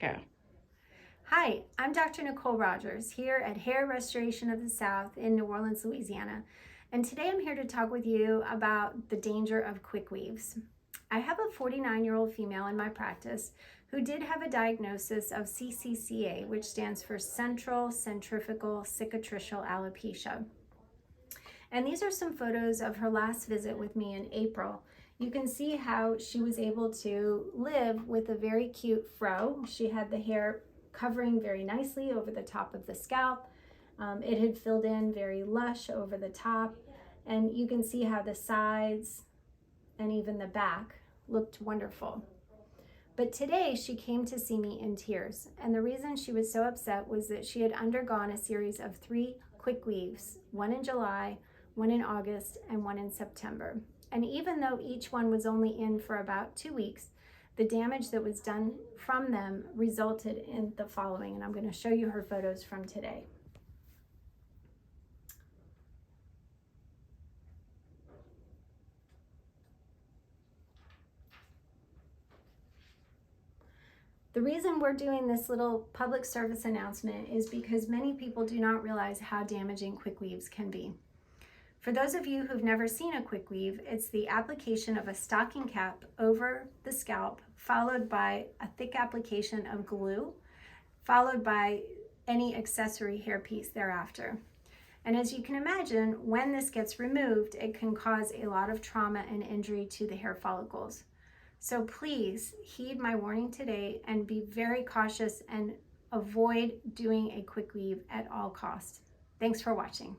Go. Hi, I'm Dr. Nicole Rogers here at Hair Restoration of the South in New Orleans, Louisiana. And today I'm here to talk with you about the danger of quick weaves. I have a 49-year-old female in my practice who did have a diagnosis of CCCA, which stands for Central Centrifugal Cicatricial Alopecia. And these are some photos of her last visit with me in April. You can see how she was able to live with a very cute fro. She had the hair covering very nicely over the top of the scalp. It had filled in very lush over the top, and you can see how the sides and even the back looked wonderful. But today she came to see me in tears, and the reason she was so upset was that she had undergone a series of 3 quick weaves, one in July, one in August, and one in September. And even though each one was only in for about 2 weeks, the damage that was done from them resulted in the following, and I'm going to show you her photos from today. The reason we're doing this little public service announcement is because many people do not realize how damaging quick weaves can be. For those of you who've never seen a quick weave, it's the application of a stocking cap over the scalp, followed by a thick application of glue, followed by any accessory hairpiece thereafter. And as you can imagine, when this gets removed, it can cause a lot of trauma and injury to the hair follicles. So please heed my warning today and be very cautious and avoid doing a quick weave at all costs. Thanks for watching.